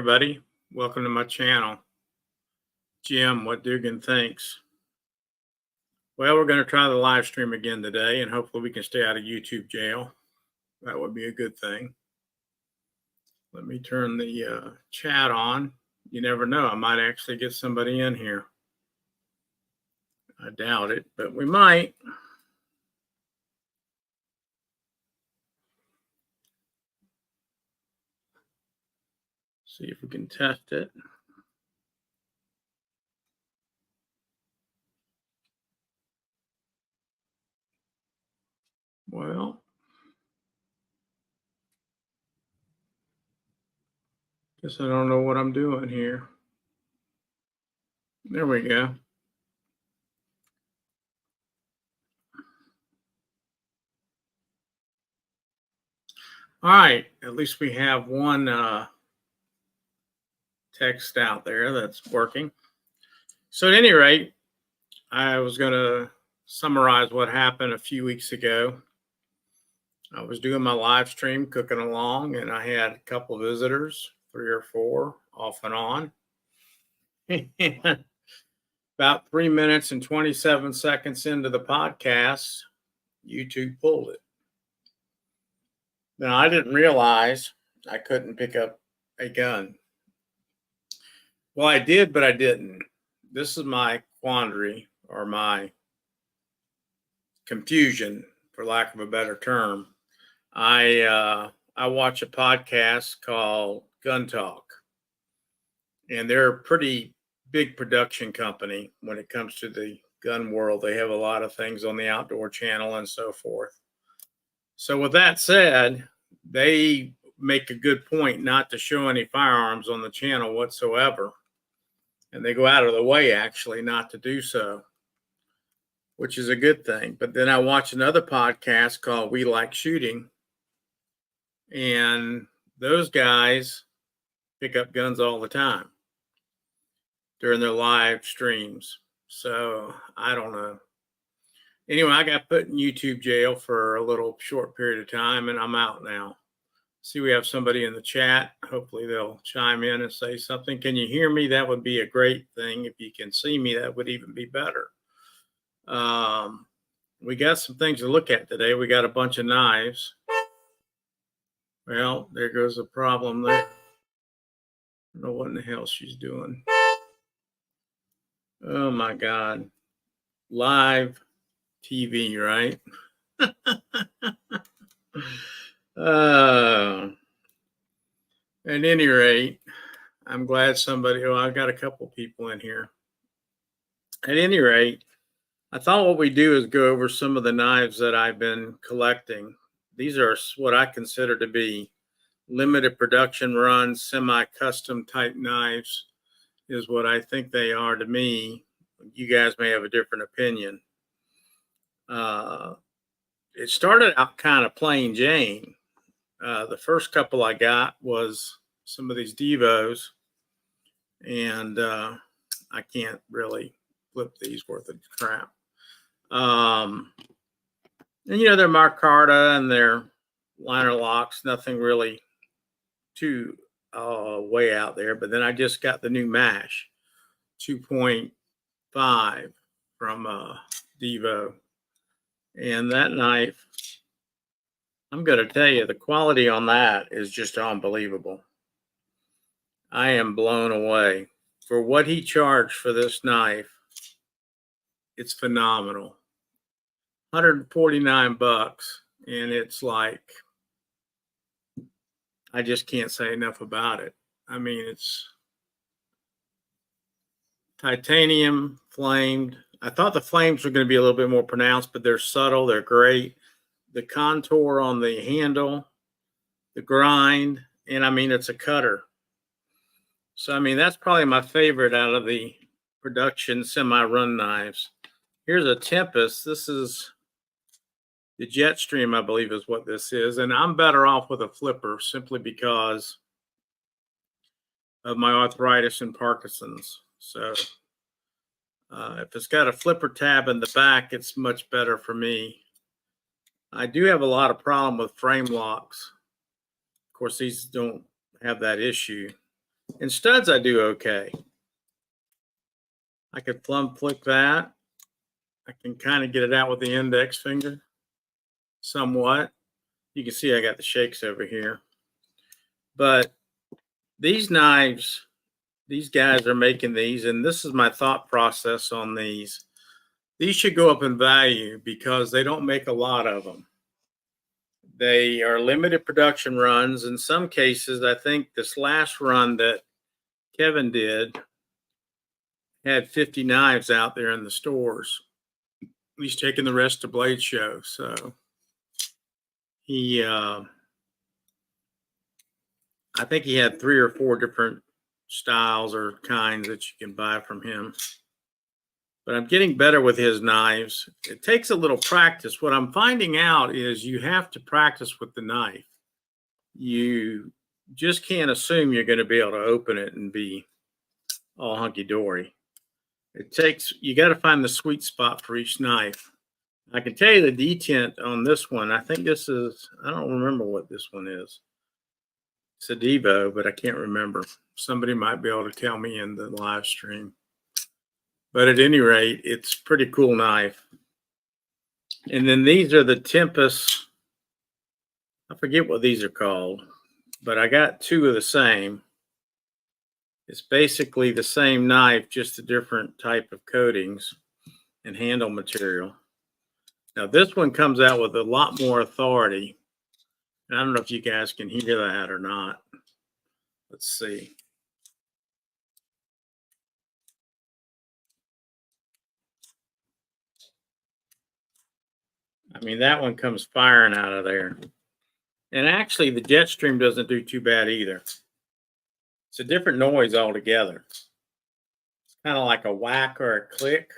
everybody. Welcome to my channel. Jim, what Dugan thinks. Well, we're going to try the live stream again today, and hopefully we can stay out of YouTube jail. That would be a good thing. Let me turn the chat on. You never know. I might actually get somebody in here. I doubt it, but we might. See if we can test it. Well, guess I don't know what I'm doing here. There we go. All right, at least we have one text out there that's working. So at any rate, I was going to summarize what happened a few weeks ago. I was doing my live stream, cooking along, and I had a couple of visitors, 3 or 4, off and on. About 3 minutes and 27 seconds into the podcast, YouTube pulled it. Now, I didn't realize I couldn't pick up a gun. Well, I did, but I didn't. This is my quandary, or my confusion, for lack of a better term. I watch a podcast called Gun Talk, and they're a pretty big production company when it comes to the gun world. They have a lot of things on the Outdoor Channel and so forth. So with that said, they make a good point not to show any firearms on the channel whatsoever. And they go out of the way, actually, not to do so, which is a good thing. But then I watch another podcast called We Like Shooting, and those guys pick up guns all the time during their live streams. So I don't know. Anyway, I got put in YouTube jail for a little short period of time, and I'm out now. See, we have somebody in the chat. Hopefully they'll chime in and say something. Can you hear me? That would be a great thing. If you can see me, that would even be better. We got some things to look at today. We got a bunch of knives. Well, there goes a problem there. I don't know what in the hell she's doing. Oh my God. Live TV, right? At any rate, I'm glad somebody, I've got a couple people in here. At any rate, I thought what we do is go over some of the knives that I've been collecting. These are what I consider to be limited production runs, semi-custom type knives is what I think they are to me. You guys may have a different opinion. It started out kind of plain Jane. The first couple I got was some of these Devos, and I can't really flip these worth of crap. And they're Marcarta and they're liner locks, nothing really too way out there. But then I just got the new MASH 2.5 from Devo, and that knife, I'm going to tell you, the quality on that is just unbelievable. I am blown away. For what he charged for this knife, it's phenomenal. 149 bucks, and it's like, I just can't say enough about it. I mean, it's titanium flamed. I thought the flames were going to be a little bit more pronounced, but they're subtle. They're great. The contour on the handle, the grind, and I mean, it's a cutter. So, I mean, that's probably my favorite out of the production semi-run knives. Here's a Tempest. This is the Jetstream, I believe is what this is. And I'm better off with a flipper simply because of my arthritis and Parkinson's. So if it's got a flipper tab in the back, it's much better for me. I do have a lot of problem with frame locks. Of course, these don't have that issue. In studs, I do okay. I could plumb flick that. I can kind of get it out with the index finger somewhat. You can see I got the shakes over here. But these knives, these guys are making these, and this is my thought process on these. These should go up in value because they don't make a lot of them. They are limited production runs. In some cases, I think this last run that Kevin did had 50 knives out there in the stores. He's taking the rest to Blade Show. So he, I think he had 3 or 4 different styles or kinds that you can buy from him. But I'm getting better with his knives. It takes a little practice. What I'm finding out is you have to practice with the knife. You just can't assume you're going to be able to open it and be all hunky-dory. It takes, you got to find the sweet spot for each knife. I can tell you the detent on this one. I think this is, I don't remember what this one is. It's a Devo, but I can't remember. Somebody might be able to tell me in the live stream. But at any rate, it's a pretty cool knife. And then these are the Tempest. I forget what these are called, but I got 2 of the same. It's basically the same knife, just a different type of coatings and handle material. Now this one comes out with a lot more authority. And I don't know if you guys can hear that or not. Let's see. I mean, that one comes firing out of there. And actually, the Jetstream doesn't do too bad either. It's a different noise altogether. It's kind of like a whack or a click.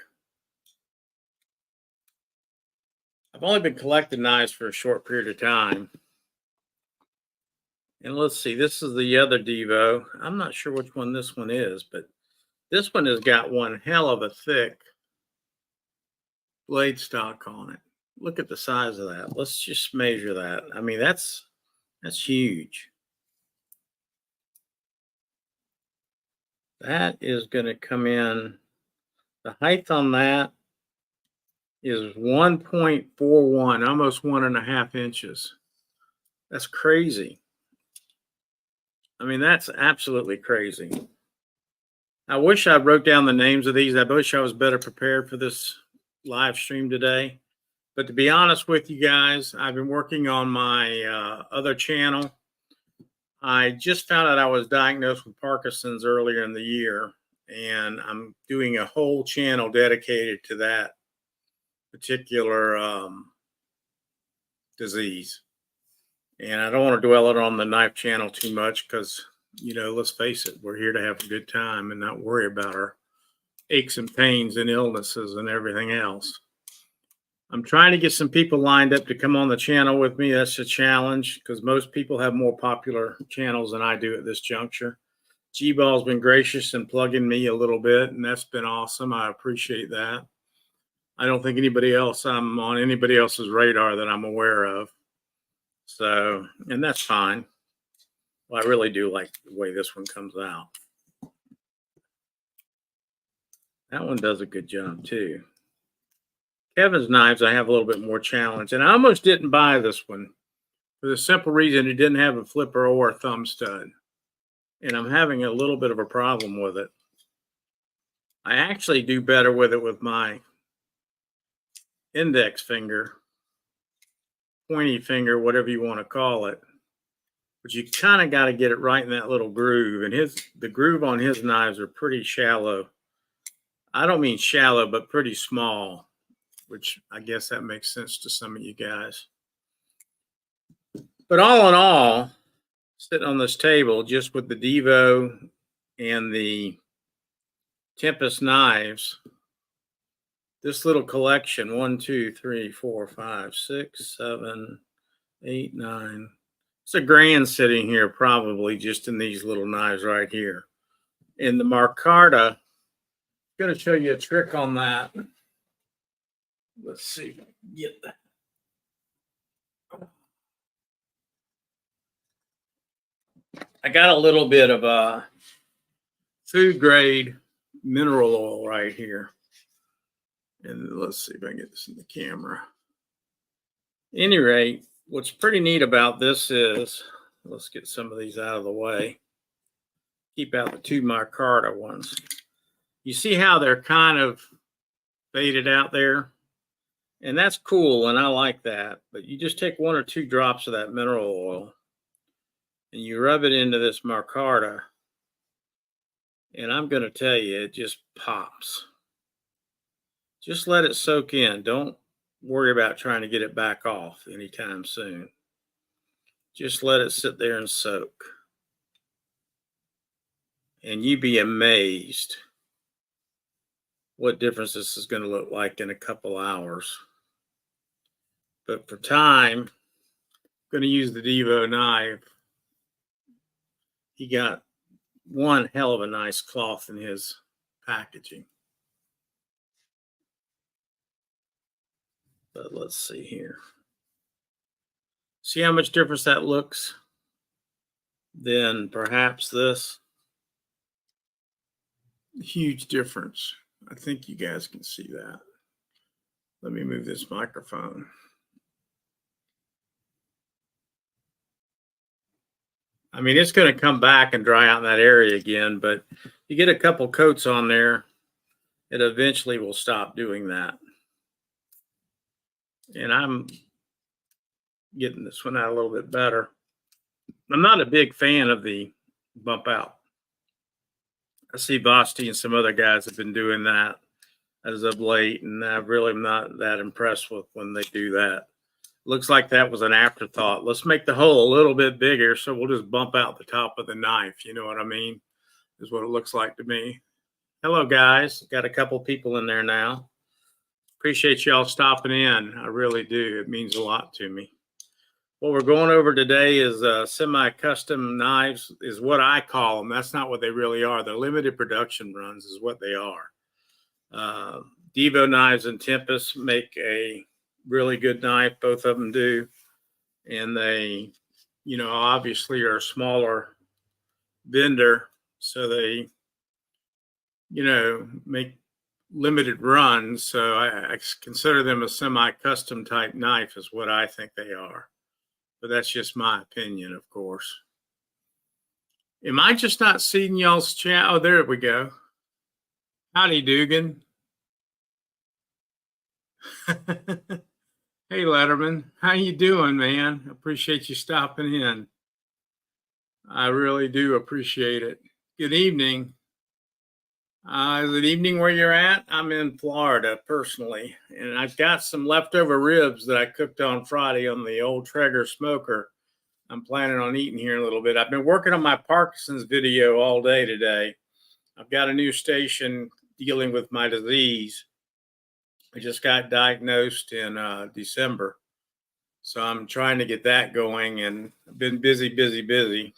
I've only been collecting knives for a short period of time. And let's see, this is the other Devo. I'm not sure which one this one is, but this one has got one hell of a thick blade stock on it. Look at the size of that. Let's just measure that. I mean, that's huge. That is going to come in. The height on that is 1.41, almost 1.5 inches. That's crazy. I mean, that's absolutely crazy. I wish I wrote down the names of these. I wish I was better prepared for this live stream today. But to be honest with you guys, I've been working on my other channel. I just found out I was diagnosed with Parkinson's earlier in the year, and I'm doing a whole channel dedicated to that particular disease. And I don't want to dwell it on the knife channel too much because, you know, let's face it, we're here to have a good time and not worry about our aches and pains and illnesses and everything else. I'm trying to get some people lined up to come on the channel with me. That's a challenge because most people have more popular channels than I do at this juncture. G-Ball's been gracious in plugging me a little bit, and that's been awesome. I appreciate that. I don't think I'm on anybody else's radar that I'm aware of. So, and that's fine. Well, I really do like the way this one comes out. That one does a good job too. Kevin's knives, I have a little bit more challenge. And I almost didn't buy this one for the simple reason it didn't have a flipper or a thumb stud. And I'm having a little bit of a problem with it. I actually do better with it with my index finger, pointy finger, whatever you want to call it. But you kind of got to get it right in that little groove. And the groove on his knives are pretty shallow. I don't mean shallow, but pretty small, which I guess that makes sense to some of you guys. But all in all, sitting on this table, just with the Devo and the Tempest knives, this little collection, 1, 2, 3, 4, 5, 6, 7, 8, 9. It's a grand sitting here, probably just in these little knives right here. In the Marcarta, I'm going to show you a trick on that. Let's see if I can get that. I got a little bit of food grade mineral oil right here. And let's see if I can get this in the camera. At any rate, what's pretty neat about this is, let's get some of these out of the way. Keep out the two micarta ones. You see how they're kind of faded out there? And that's cool, and I like that. But you just take 1 or 2 drops of that mineral oil and you rub it into this micarta. And I'm going to tell you, it just pops. Just let it soak in. Don't worry about trying to get it back off anytime soon. Just let it sit there and soak. And you'd be amazed what difference this is going to look like in a couple hours. But for time, I'm going to use the Devo knife. He got one hell of a nice cloth in his packaging. But let's see here. See how much difference that looks than perhaps this? Huge difference. I think you guys can see that. Let me move this microphone. I mean, it's going to come back and dry out in that area again, but you get a couple coats on there, it eventually will stop doing that. And I'm getting this one out a little bit better. I'm not a big fan of the bump out. I see Vosti and some other guys have been doing that as of late, and I really am not that impressed with when they do that. Looks like that was an afterthought. Let's make the hole a little bit bigger, so we'll just bump out the top of the knife. You know what I mean? Is what it looks like to me. Hello, guys. Got a couple people in there now. Appreciate y'all stopping in. I really do. It means a lot to me. What we're going over today is semi-custom knives, is what I call them. That's not what they really are. They're limited production runs is what they are. Devo Knives and Tempest make a really good knife. Both of them do. And they, you know, obviously are a smaller vendor. So they, you know, make limited runs. So I consider them a semi-custom type knife is what I think they are. But that's just my opinion, of course. Am I just not seeing y'all's chat? Oh, there we go. Howdy, Dugan. Hey, Letterman. How you doing, man? Appreciate you stopping in. I really do appreciate it. Good evening. Is it evening where you're at? I'm in Florida personally, and I've got some leftover ribs that I cooked on Friday on the old Traeger smoker. I'm planning on eating here in a little bit. I've been working on my Parkinson's video all day today. I've got a new station dealing with my disease. I just got diagnosed in December. So I'm trying to get that going, and I've been busy.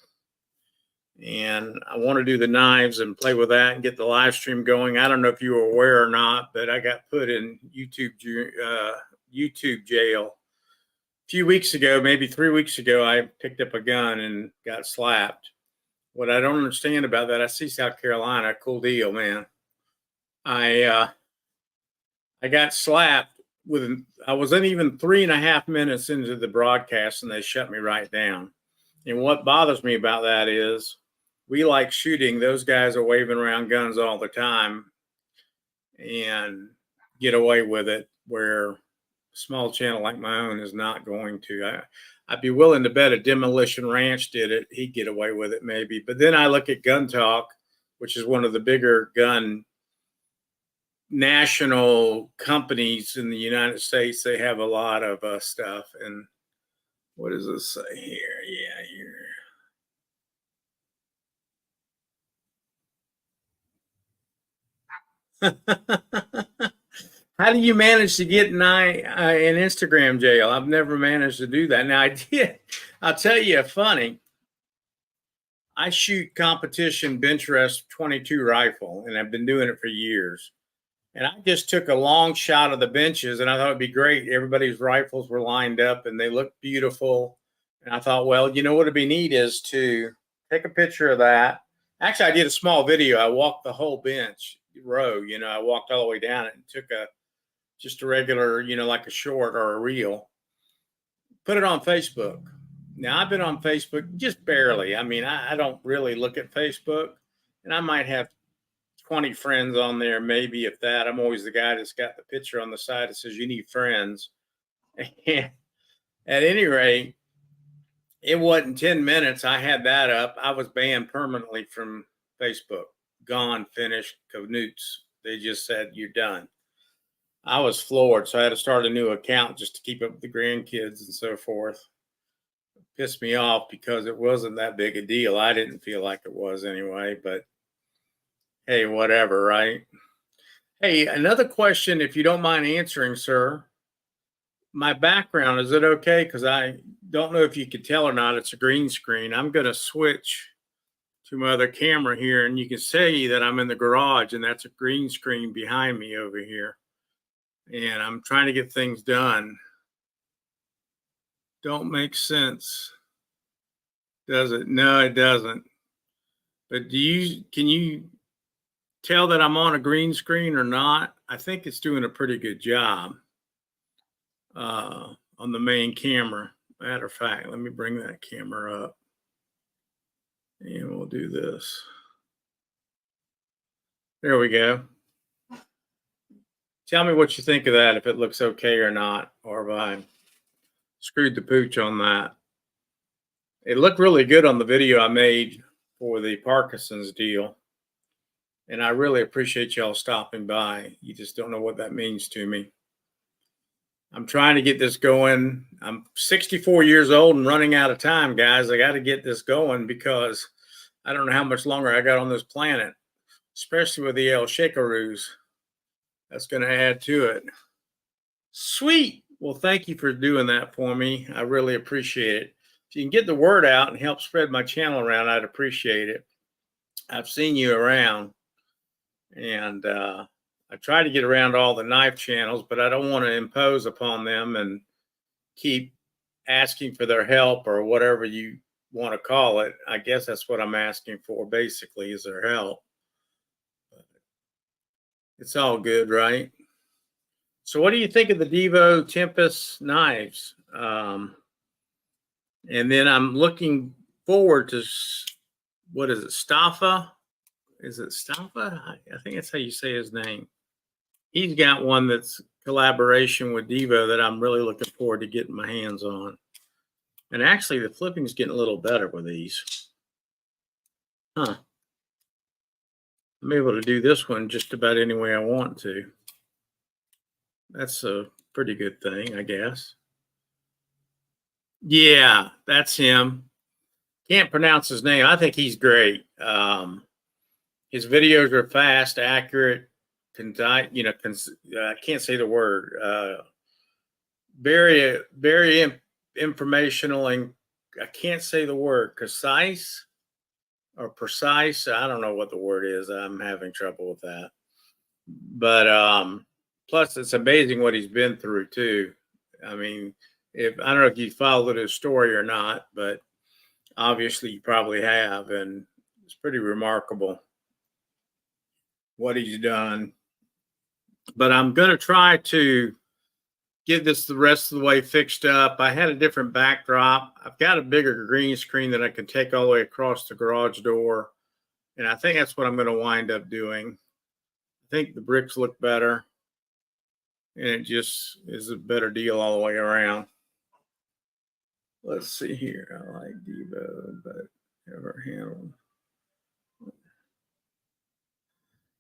And I want to do the knives and play with that and get the live stream going. I don't know if you were aware or not, but I got put in YouTube jail. A few weeks ago, maybe 3 weeks ago, I picked up a gun and got slapped. What I don't understand about that, I see South Carolina, cool deal, man. I got slapped I wasn't even 3.5 minutes into the broadcast and they shut me right down. And what bothers me about that is we like shooting. Those guys are waving around guns all the time and get away with it, where a small channel like my own is not going to. I'd be willing to bet a Demolition Ranch did it, he'd get away with it maybe. But then I look at Gun Talk, which is one of the bigger gun national companies in the United States. They have a lot of stuff. And what does this say here? Yeah, here. How do you manage to get in Instagram jail? I've never managed to do that. Now I did. I'll tell you funny. I shoot competition bench rest 22 rifle, and I've been doing it for years. And I just took a long shot of the benches, and I thought it'd be great. Everybody's rifles were lined up, and they looked beautiful. And I thought, well, you know what would be neat is to take a picture of that Actually, I did a small video. I walked the whole bench row. You know, I walked all the way down it and took just a regular, you know, like a short or a reel. Put it on Facebook. Now I've been on Facebook just barely. I mean, I don't really look at Facebook, and I might have 20 friends on there, maybe if that. I'm always the guy that's got the picture on the side that says you need friends. And at any rate, it wasn't 10 minutes. I had that up. I was banned permanently from Facebook. Gone, finished, canutes. They just said, you're done. I was floored. So I had to start a new account just to keep up with the grandkids and so forth. It pissed me off because it wasn't that big a deal. I didn't feel like it was anyway, but hey, whatever, right? Hey, another question, if you don't mind answering, sir. My background, is it okay? Because I don't know if you could tell or not. It's a green screen. I'm going to switch to my other camera here, and you can see that I'm in the garage, and that's a green screen behind me over here. And I'm trying to get things done. Don't make sense, does it? No, it doesn't. But can you tell that I'm on a green screen or not? I think it's doing a pretty good job on the main camera. Matter of fact, let me bring that camera up and we'll do this. There we go. Tell me what you think of that, if it looks okay or not, or if I screwed the pooch on that. It looked really good on the video I made for the Parkinson's deal. And I really appreciate y'all stopping by. You just don't know what that means to me. I'm trying to get this going. I'm 64 years old and running out of time, guys. I got to get this going because I don't know how much longer I got on this planet, especially with the El Shakeroos. That's going to add to it. Sweet. Well, thank you for doing that for me. I really appreciate it. If you can get the word out and help spread my channel around, I'd appreciate it. I've seen you around, and I try to get around all the knife channels, but I don't want to impose upon them and keep asking for their help or whatever you want to call it. I guess that's what I'm asking for, basically, is their help. It's all good, right? So what do you think of the Devo Tempest knives? And then I'm looking forward to, what is it, Staffa? Is it Staffa? I think that's how you say his name. He's got one that's collaboration with Devo that I'm really looking forward to getting my hands on. And actually, the flipping's getting a little better with these. Huh. I'm able to do this one just about any way I want to. That's a pretty good thing, I guess. Yeah, that's him. Can't pronounce his name. I think he's great. His videos are fast, accurate, I can't say the word. Very informational, and I can't say the word, concise or precise. I don't know what the word is. I'm having trouble with that. But plus, it's amazing what he's been through too. I mean, I don't know if you followed his story or not, but obviously you probably have, and it's pretty remarkable what he's done. But I'm going to try to get this the rest of the way fixed up. I had a different backdrop. I've got a bigger green screen that I can take all the way across the garage door. And I think that's what I'm going to wind up doing. I think the bricks look better. And it just is a better deal all the way around. Let's see here. I like Devo, but never handled.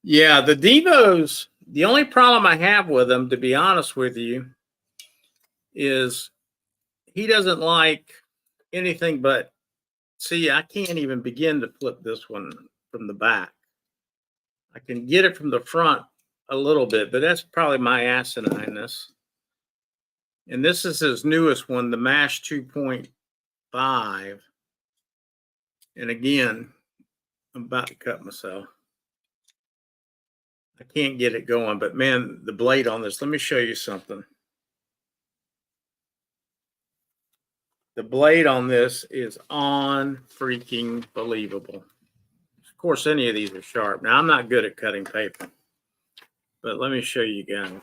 Yeah, the Devos, the only problem I have with them, to be honest with you, is he doesn't like anything but, see, I can't even begin to flip this one from the back. I can get it from the front a little bit, but that's probably my asinineness. And this is his newest one, the MASH 2.5. And again, I'm about to cut myself. I can't get it going, but man, the blade on this, let me show you something. The blade on this is on freaking believable. course, any of these are sharp. Now, I'm not good at cutting paper, but let me show you again.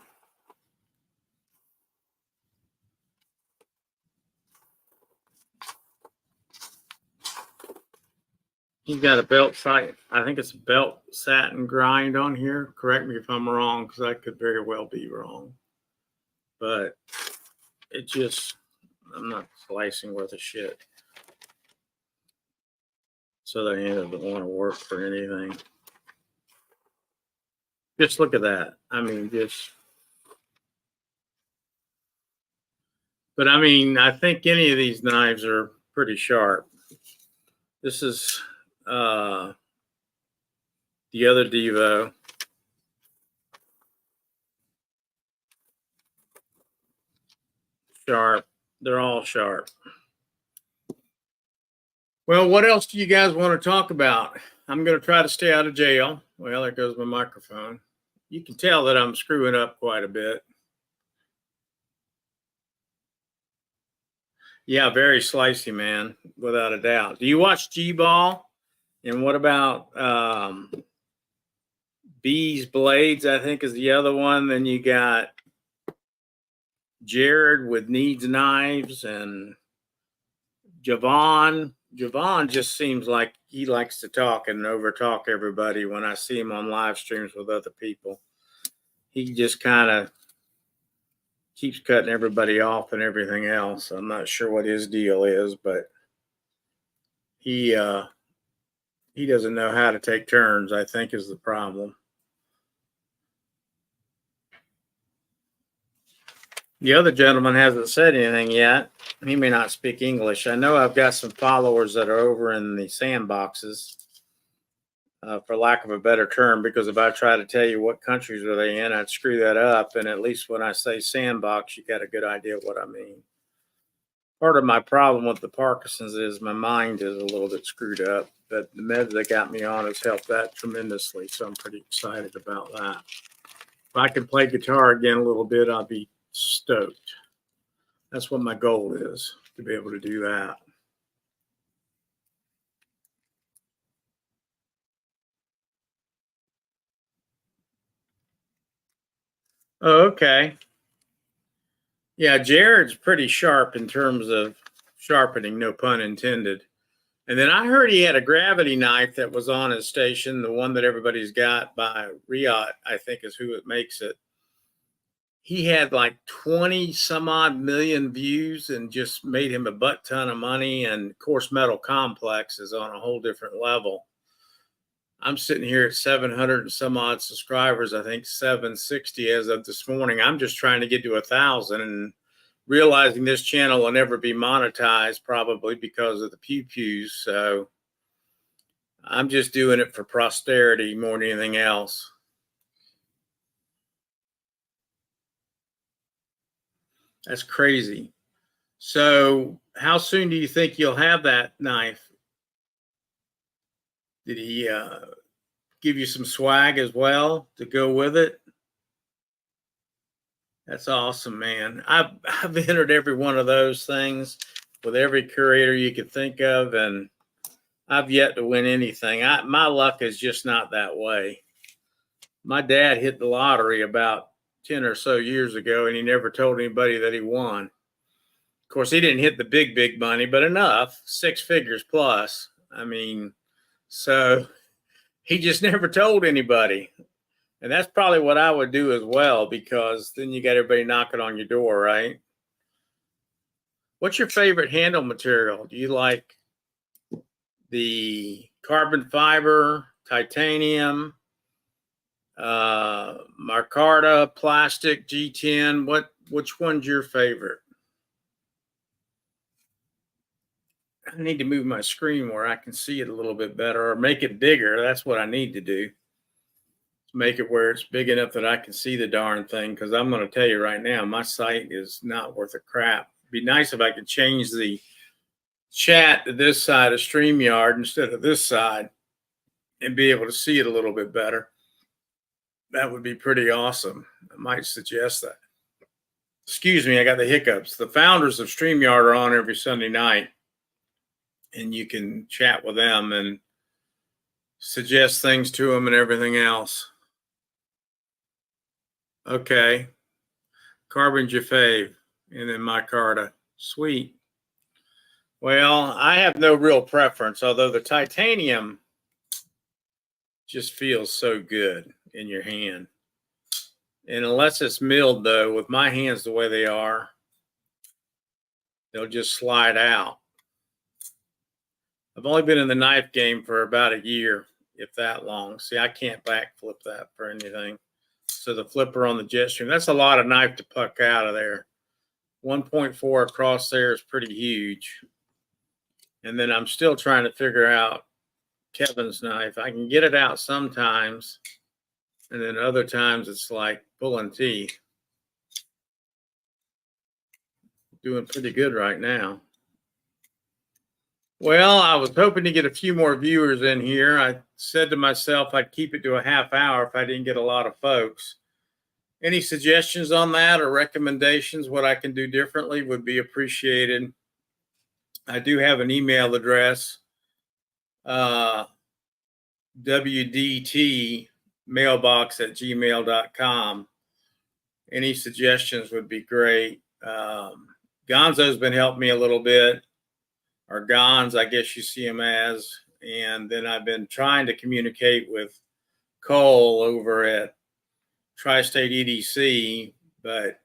He's got a belt sight. I think it's a belt satin grind on here. Correct me if I'm wrong, because I could very well be wrong. But it just, I'm not slicing worth a shit. So the handle doesn't want to work for anything. Just look at that. I mean, just. But I mean, I think any of these knives are pretty sharp. This is the other Devo. Sharp. They're all sharp. Well, what else do you guys want to talk about? I'm going to try to stay out of jail. Well, there goes my microphone. You can tell that I'm screwing up quite a bit. Yeah, very slicey, man, without a doubt. Do you watch G-Ball? And what about B's Blades, I think is the other one. Then you got Jared with Needs Knives and Javon. Javon just seems like he likes to talk and over talk everybody when I see him on live streams with other people. He just kind of keeps cutting everybody off and everything else. I'm not sure what his deal is, but he doesn't know how to take turns, I think, is the problem. The other gentleman hasn't said anything yet. He may not speak English. I know I've got some followers that are over in the sandboxes, for lack of a better term, because if I try to tell you what countries are they in, I'd screw that up. And at least when I say sandbox, you got a good idea of what I mean. Part of my problem with the Parkinson's is my mind is a little bit screwed up, but the meds they got me on has helped that tremendously. So I'm pretty excited about that. If I could play guitar again a little bit, I'll be stoked. That's what my goal is, to be able to do that. Oh, okay. Yeah, Jared's pretty sharp in terms of sharpening, no pun intended. And then I heard he had a gravity knife that was on his station, the one that everybody's got by Riot, I think is who it makes it. He had like 20 some odd million views and just made him a butt ton of money. And of course, Metal Complex is on a whole different level. I'm sitting here at 700 and some odd subscribers, I think 760 as of this morning. I'm just trying to get to 1,000 and realizing this channel will never be monetized probably because of the pew-pews. So I'm just doing it for posterity more than anything else. That's crazy. So how soon do you think you'll have that knife? Did he give you some swag as well to go with it? That's awesome, man. I've entered every one of those things with every curator you could think of, and I've yet to win anything. My luck is just not that way. My dad hit the lottery about 10 or so years ago, and he never told anybody that he won. Of course, he didn't hit the big money, but enough, 6 figures plus. I mean, so he just never told anybody. And that's probably what I would do as well, because then you got everybody knocking on your door, right? What's your favorite handle material? Do you like the carbon fiber, titanium, micarta, plastic, G10? Which one's your favorite? I need to move my screen where I can see it a little bit better, or make it bigger. That's what I need to do. Make it where it's big enough that I can see the darn thing, because I'm going to tell you right now, my site is not worth a crap. It'd be nice if I could change the chat to this side of StreamYard instead of this side and be able to see it a little bit better. That would be pretty awesome. I might suggest that. Excuse me, I got the hiccups. The founders of StreamYard are on every Sunday night, and you can chat with them. And suggest things to them and everything else. Okay. Carbon Jaffe and then micarta. Sweet. Well, I have no real preference, although the titanium just feels so good in your hand. And unless it's milled, though, with my hands the way they are, they'll just slide out. I've only been in the knife game for about a year, if that long. See, I can't backflip that for anything. So the flipper on the Jetstream, that's a lot of knife to puck out of there. 1.4 across there is pretty huge. And then I'm still trying to figure out Kevin's knife. I can get it out sometimes, and then other times it's like pulling teeth. Doing pretty good right now. Well, I was hoping to get a few more viewers in here. I said to myself I'd keep it to a half hour if I didn't get a lot of folks. Any suggestions on that or recommendations, what I can do differently would be appreciated. I do have an email address, wdtmailbox@gmail.com. Any suggestions would be great. Gonzo's been helping me a little bit, or Gonz, I guess you see him as. And then I've been trying to communicate with Cole over at Tri-State EDC, but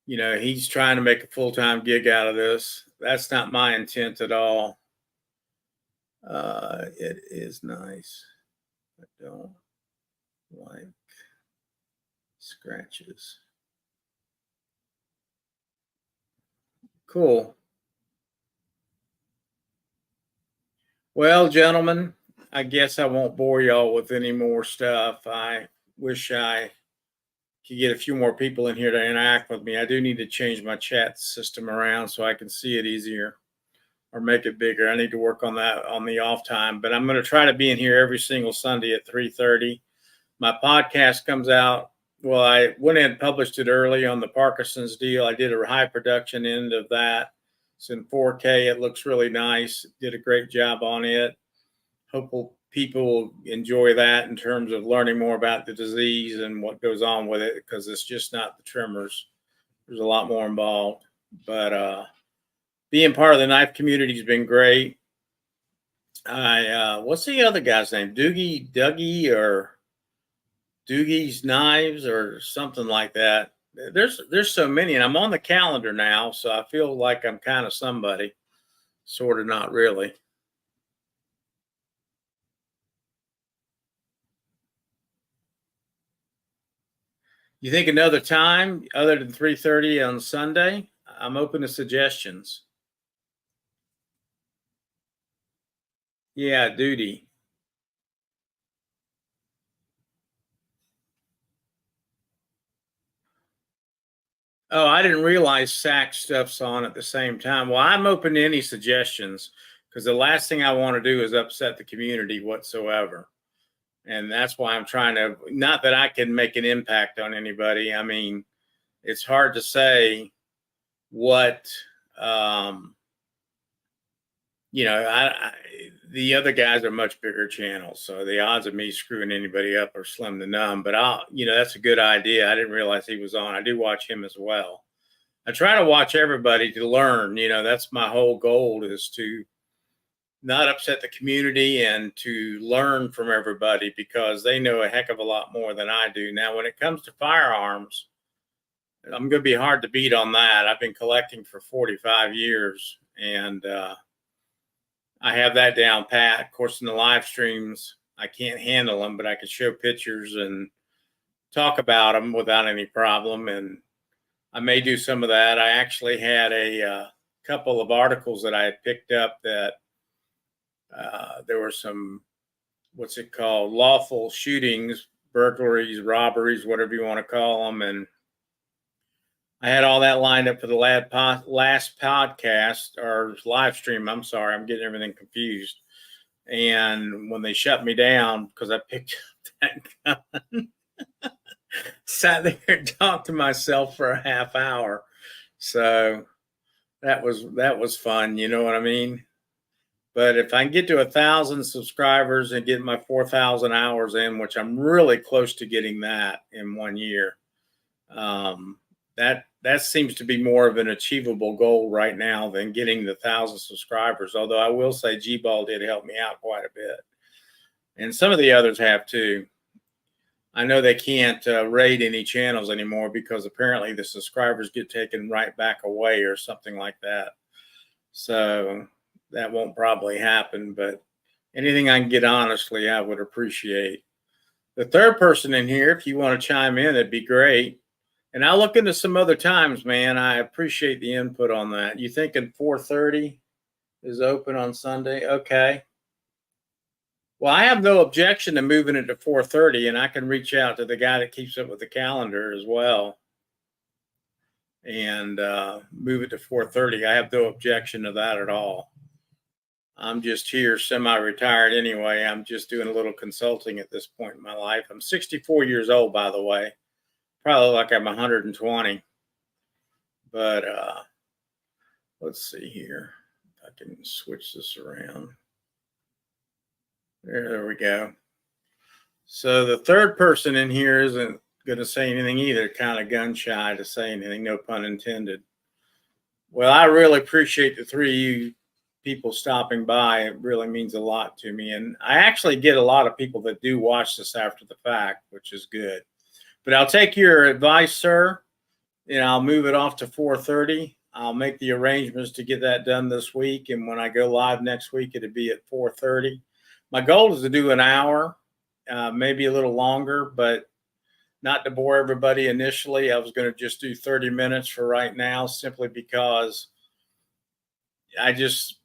you know, he's trying to make a full-time gig out of this. That's not my intent at all. It is nice. I don't like scratches. Cool. Well, gentlemen, I guess I won't bore y'all with any more stuff. I wish I could get a few more people in here to interact with me. I do need to change my chat system around so I can see it easier or make it bigger. I need to work on that on the off time, but I'm going to try to be in here every single Sunday at 3:30. My podcast comes out. Well, I went and published it early on the Parkinson's deal. I did a high production end of that. It's in 4K. It looks really nice. Did a great job on it. Hope people will enjoy that in terms of learning more about the disease and what goes on with it, because it's just not the tremors. There's a lot more involved. But being part of the knife community has been great. What's the other guy's name? Dougie's Knives or something like that. There's so many, and I'm on the calendar now, so I feel like I'm kind of somebody, sort of, not really. You think another time other than 3:30 on Sunday? I'm open to suggestions. Yeah, duty. Oh, I didn't realize SAC stuff's on at the same time. Well, I'm open to any suggestions, because the last thing I want to do is upset the community whatsoever. And that's why I'm trying to, not that I can make an impact on anybody. I mean, it's hard to say what, the other guys are much bigger channels, so the odds of me screwing anybody up are slim to none. But that's a good idea. I didn't realize he was on. I do watch him as well. I try to watch everybody to learn. That's my whole goal, is to not upset the community and to learn from everybody, because they know a heck of a lot more than I do. Now, when it comes to firearms, I'm going to be hard to beat on that. I've been collecting for 45 years, and I have that down pat. Of course, in the live streams, I can't handle them, but I can show pictures and talk about them without any problem. And I may do some of that. I actually had a couple of articles that I had picked up that there were some, what's it called, lawful shootings, burglaries, robberies, whatever you want to call them. And I had all that lined up for the last podcast, or live stream. I'm sorry, I'm getting everything confused. And when they shut me down because I picked up that gun, sat there and talked to myself for a half hour. So that was fun. You know what I mean? But if I can get to 1,000 subscribers and get my 4,000 hours in, which I'm really close to getting that in 1 year, that seems to be more of an achievable goal right now than getting the 1,000 subscribers. Although I will say G-Ball did help me out quite a bit, and some of the others have too. I know they can't raid any channels anymore because apparently the subscribers get taken right back away or something like that. So that won't probably happen, but anything I can get honestly, I would appreciate. The third person in here, if you want to chime in, it'd be great. And I'll look into some other times, man. I appreciate the input on that. You thinking 4:30 is open on Sunday? Okay. Well, I have no objection to moving it to 4:30, and I can reach out to the guy that keeps up with the calendar as well and move it to 4:30. I have no objection to that at all. I'm just here semi-retired anyway. I'm just doing a little consulting at this point in my life. I'm 64 years old, by the way. Probably like I'm 120. But let's see here. If I can switch this around. There we go. So the third person in here isn't going to say anything either. Kind of gun shy to say anything, no pun intended. Well, I really appreciate the three of you people stopping by. It really means a lot to me. And I actually get a lot of people that do watch this after the fact, which is good. But I'll take your advice, sir, and I'll move it off to 4:30. I'll make the arrangements to get that done this week. And when I go live next week, it'll be at 4:30. My goal is to do an hour, maybe a little longer, but not to bore everybody initially. I was going to just do 30 minutes for right now, simply because there's,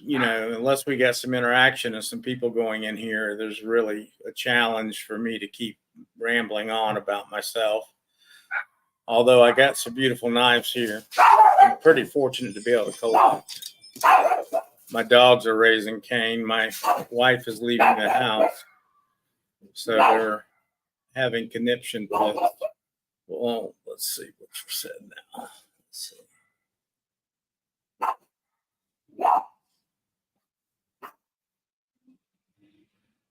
unless we got some interaction and some people going in here, there's really a challenge for me to keep rambling on about myself. Although I got some beautiful knives here. I'm pretty fortunate to be able to collect. My dogs are raising Cain. My wife is leaving the house. So they're having conniption with, well, let's see what you said now. Let's see.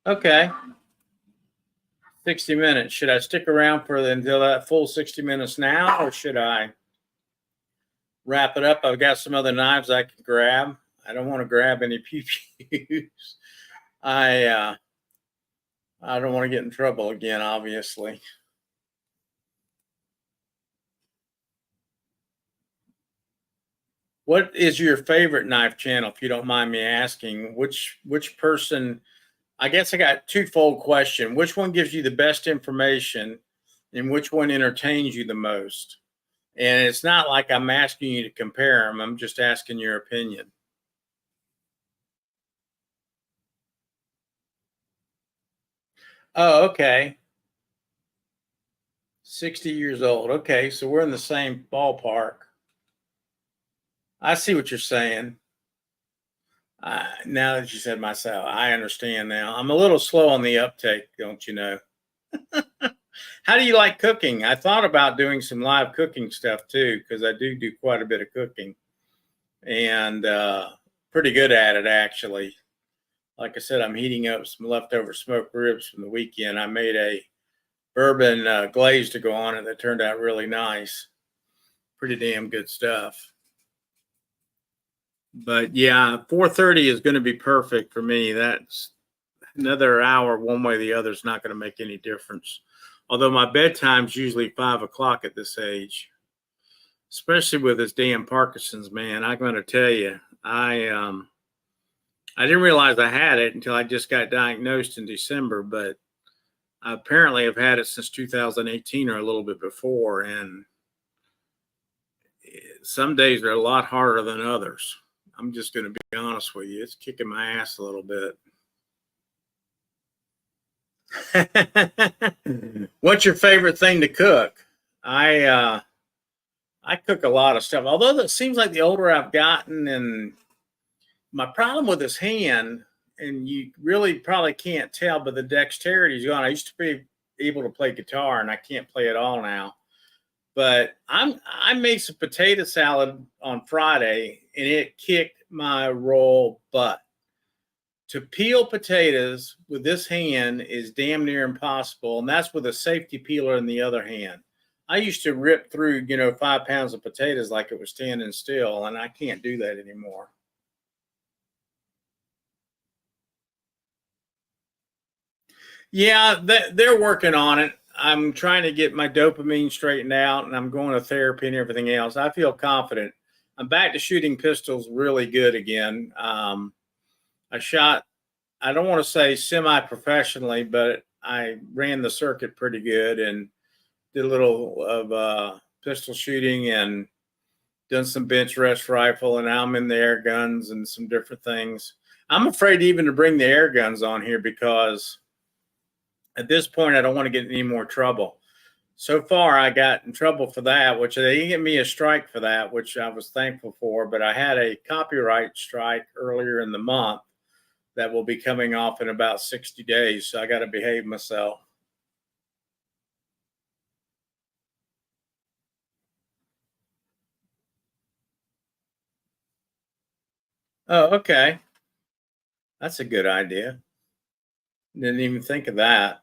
Okay. 60 minutes. Should I stick around until that full 60 minutes now, or should I wrap it up? I've got some other knives I can grab. I don't want to grab any pew-pews. I don't want to get in trouble again, obviously. What is your favorite knife channel, if you don't mind me asking? Which person? I guess I got twofold question. Which one gives you the best information, and which one entertains you the most? And it's not like I'm asking you to compare them. I'm just asking your opinion. Oh, okay. 60 years old. Okay, so we're in the same ballpark. I see what you're saying. Now that you said myself, I understand now. I'm a little slow on the uptake, don't you know? How do you like cooking? I thought about doing some live cooking stuff too, because I do quite a bit of cooking, and pretty good at it, actually. Like I said, I'm heating up some leftover smoked ribs from the weekend. I made a bourbon glaze to go on it that turned out really nice. Pretty damn good stuff. But yeah, 4:30 is going to be perfect for me. That's another hour one way or the other is not going to make any difference. Although my bedtime's usually 5 o'clock at this age, especially with this damn Parkinson's, man. I'm going to tell you, I didn't realize I had it until I just got diagnosed in December, but I apparently have had it since 2018 or a little bit before. And some days are a lot harder than others. I'm just going to be honest with you. It's kicking my ass a little bit. What's your favorite thing to cook? I cook a lot of stuff. Although it seems like the older I've gotten, and my problem with this hand, and you really probably can't tell, but the dexterity's gone. I used to be able to play guitar, and I can't play at all now. But I made some potato salad on Friday, and it kicked my royal butt. to peel potatoes with this hand is damn near impossible. And that's with a safety peeler in the other hand. I used to rip through, 5 pounds of potatoes like it was standing still, and I can't do that anymore. Yeah, they're working on it. I'm trying to get my dopamine straightened out, and I'm going to therapy and everything else. I feel confident. I'm back to shooting pistols really good again. I shot, I don't want to say semi professionally, but I ran the circuit pretty good and did a little of pistol shooting and done some bench rest rifle. And now I'm in the air guns and some different things. I'm afraid even to bring the air guns on here because at this point, I don't want to get in any more trouble. So far, I got in trouble for that, which they didn't give me a strike for that, which I was thankful for. But I had a copyright strike earlier in the month that will be coming off in about 60 days. So I got to behave myself. Oh, okay. That's a good idea. Didn't even think of that.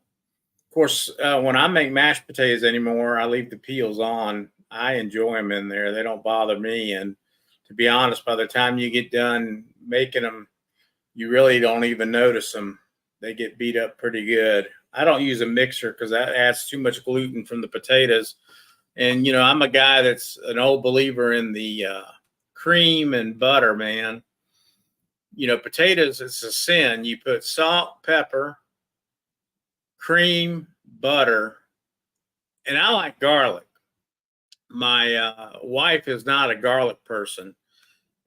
Of course, when I make mashed potatoes anymore, I leave the peels on. I enjoy them in there. They don't bother me. And to be honest, by the time you get done making them, you really don't even notice them. They get beat up pretty good. I don't use a mixer because that adds too much gluten from the potatoes. And, I'm a guy that's an old believer in the cream and butter, man. Potatoes, it's a sin. You put salt, pepper, cream, butter, and I like garlic. My wife is not a garlic person,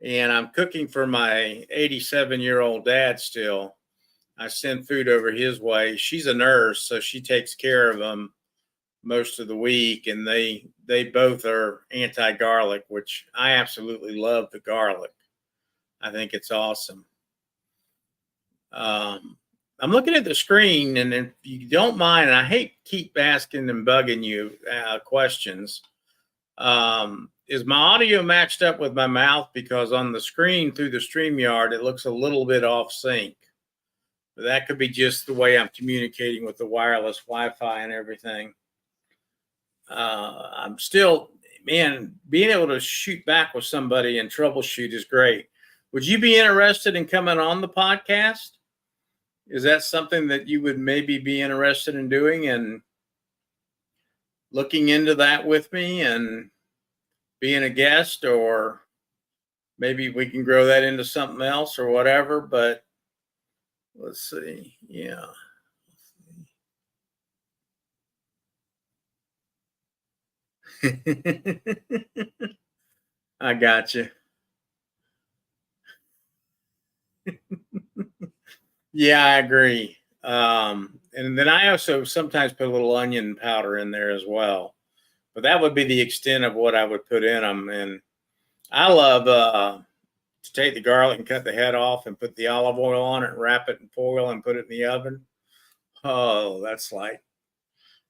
and I'm cooking for my 87-year-old dad still. I send food over his way. She's a nurse, so she takes care of him most of the week, and they both are anti-garlic, which I absolutely love the garlic. I think it's awesome. I'm looking at the screen, and if you don't mind, and I hate keep asking and bugging you questions. Is my audio matched up with my mouth? Because on the screen through the StreamYard, it looks a little bit off sync. But that could be just the way I'm communicating with the wireless Wi-Fi and everything. I'm still, man, being able to shoot back with somebody and troubleshoot is great. Would you be interested in coming on the podcast? Is that something that you would maybe be interested in doing and looking into that with me and being a guest, or maybe we can grow that into something else or whatever? But let's see. Yeah. I got you. Yeah, I agree. And then I also sometimes put a little onion powder in there as well. But that would be the extent of what I would put in them. And I love to take the garlic and cut the head off and put the olive oil on it and wrap it in foil and put it in the oven. Oh, that's like,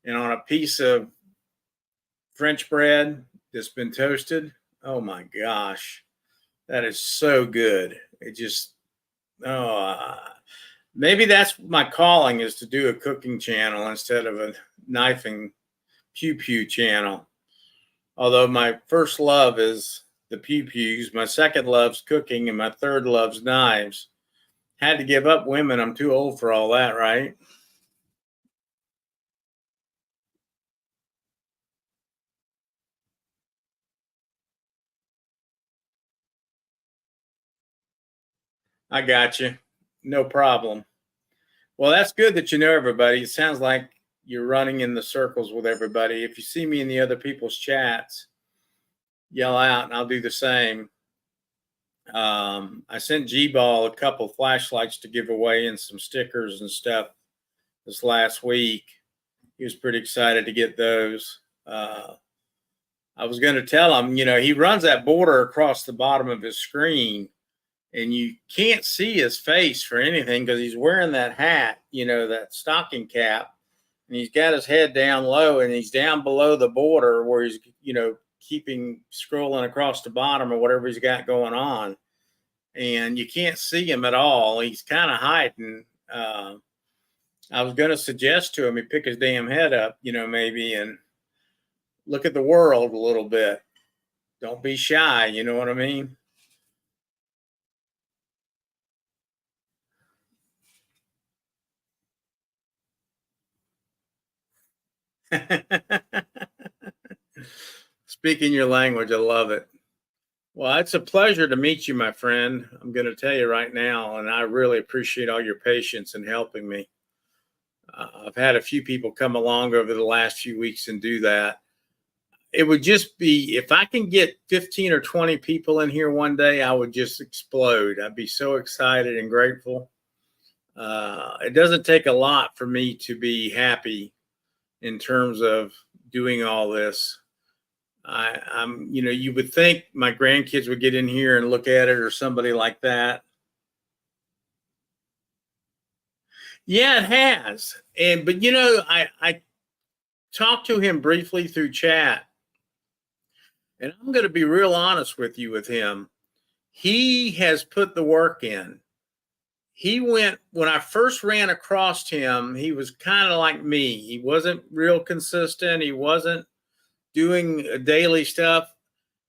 and on a piece of French bread that's been toasted. Oh my gosh, that is so good. It just, oh, maybe that's my calling, is to do a cooking channel instead of a knifing pew pew channel. Although my first love is the pew pews, my second love's cooking, and my third love's knives. Had to give up women. I'm too old for all that, right? I got you. No problem. Well, that's good that you know everybody. It sounds like you're running in the circles with everybody. If you see me in the other people's chats, yell out and I'll do the same. I sent G-Ball a couple flashlights to give away and some stickers and stuff this last week. He was pretty excited to get those. I was going to tell him, he runs that border across the bottom of his screen, and you can't see his face for anything because he's wearing that hat, that stocking cap, and he's got his head down low, and he's down below the border where he's, keeping scrolling across the bottom or whatever he's got going on. and you can't see him at all. He's kind of hiding. I was going to suggest to him he pick his damn head up, maybe, and look at the world a little bit. Don't be shy. You know what I mean? Speaking your language, I love it. Well, it's a pleasure to meet you, my friend. I'm going to tell you right now, and I really appreciate all your patience in helping me. I've had a few people come along over the last few weeks and do that. It would just be, if I can get 15 or 20 people in here one day, I would just explode. I'd be so excited and grateful. It doesn't take a lot for me to be happy in terms of doing all this. You would think my grandkids would get in here and look at it, or somebody like that. Yeah, it has. But I talked to him briefly through chat, and I'm going to be real honest with you with him. He has put the work in. When I first ran across him, he was kind of like me. He wasn't real consistent. He wasn't doing daily stuff.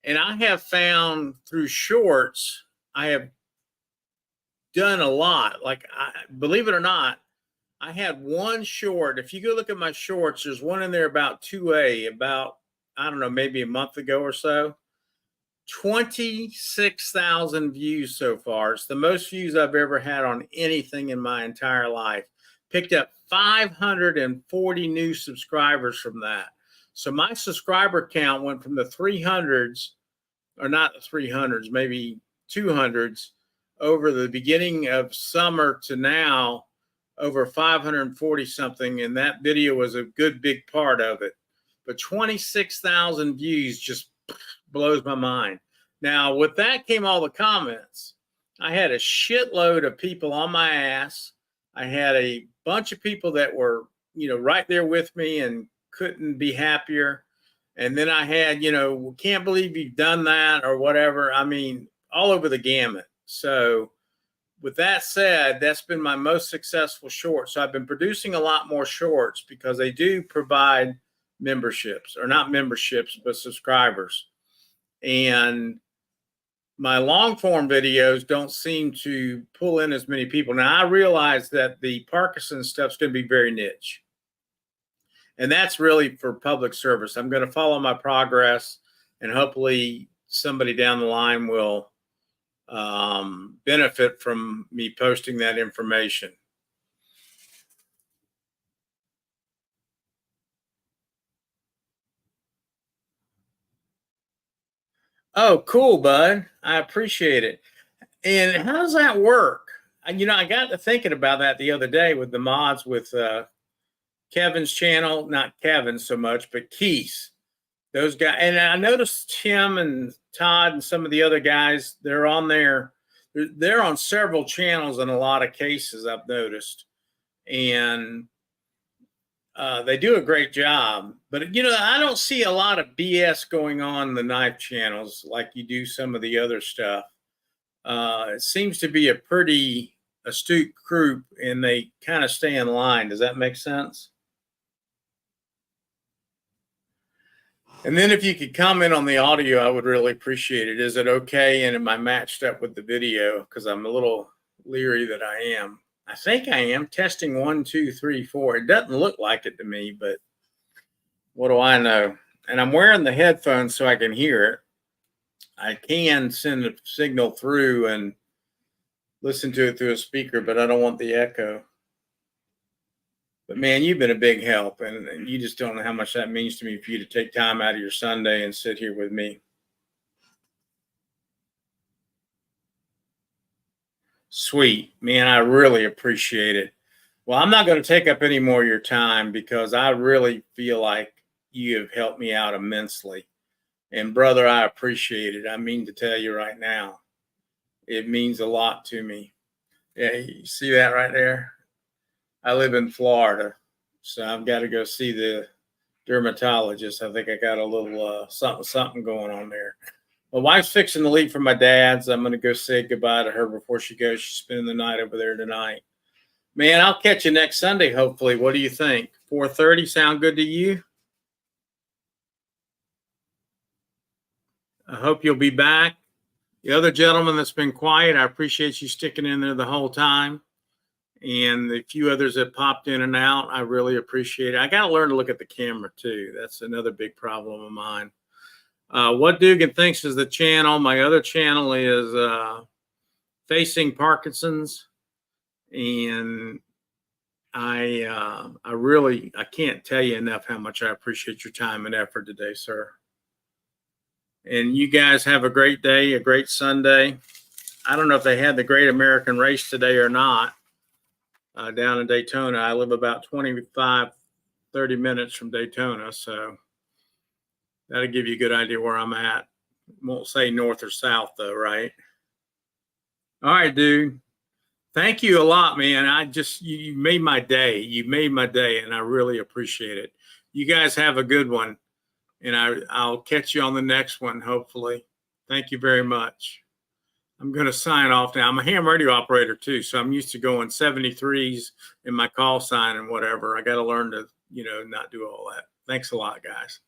And I have found through shorts, I have done a lot. Like, believe it or not, I had one short. If you go look at my shorts, there's one in there about 2A, about, I don't know, maybe a month ago or so. 26,000 views so far. It's the most views I've ever had on anything in my entire life. Picked up 540 new subscribers from that. So my subscriber count went from the 300s, or not the 300s, maybe 200s, over the beginning of summer to now, over 540 something. And that video was a good big part of it. But 26,000 views just blows my mind. Now, with that came all the comments. I had a shitload of people on my ass. I had a bunch of people that were, right there with me and couldn't be happier. And then I had, can't believe you've done that, or whatever. I mean, all over the gamut. So with that said, that's been my most successful short. So I've been producing a lot more shorts because they do provide memberships, or not memberships, but subscribers. And my long form videos don't seem to pull in as many people. Now, I realize that the Parkinson stuff's going to be very niche. And that's really for public service. I'm going to follow my progress, and hopefully somebody down the line will benefit from me posting that information. Oh, cool, bud. I appreciate it. And how does that work? I got to thinking about that the other day with the mods with Kevin's channel, not Kevin so much, but Keith. Those guys, and I noticed Tim and Todd and some of the other guys, they're on there. They're on several channels in a lot of cases, I've noticed. And they do a great job. But, I don't see a lot of BS going on in the knife channels like you do some of the other stuff. It seems to be a pretty astute group, and they kind of stay in line. Does that make sense? And then if you could comment on the audio, I would really appreciate it. Is it okay? And am I matched up with the video? Because I'm a little leery that I am. I think I am. Testing 1, 2, 3, 4. It doesn't look like it to me, but what do I know? And I'm wearing the headphones so I can hear it. I can send a signal through and listen to it through a speaker, but I don't want the echo. But man, you've been a big help, and you just don't know how much that means to me for you to take time out of your Sunday and sit here with me. Sweet, man, I really appreciate it. Well, I'm not going to take up any more of your time because I really feel like you have helped me out immensely. And brother, I appreciate it. I mean to tell you right now, it means a lot to me. Yeah, you see that right there? I live in Florida, so I've got to go see the dermatologist. I think I got a little something going on there. My wife's fixing to leave for my dad's. I'm going to go say goodbye to her before she goes. She's spending the night over there tonight. Man, I'll catch you next Sunday, hopefully. What do you think? 4:30 sound good to you? I hope you'll be back. The other gentleman that's been quiet, I appreciate you sticking in there the whole time. And the few others that popped in and out, I really appreciate it. I got to learn to look at the camera too. That's another big problem of mine. What Dugan Thinks is the channel. My other channel is Facing Parkinson's. And I can't tell you enough how much I appreciate your time and effort today, sir. And you guys have a great day, a great Sunday. I don't know if they had the Great American Race today or not down in Daytona. I live about 25, 30 minutes from Daytona, so that'll give you a good idea where I'm at. Won't say north or south, though, right? All right, dude. Thank you a lot, man. You made my day. You made my day, and I really appreciate it. You guys have a good one, and I'll catch you on the next one, hopefully. Thank you very much. I'm going to sign off now. I'm a ham radio operator, too, so I'm used to going 73s in my call sign and whatever. I got to learn to, not do all that. Thanks a lot, guys.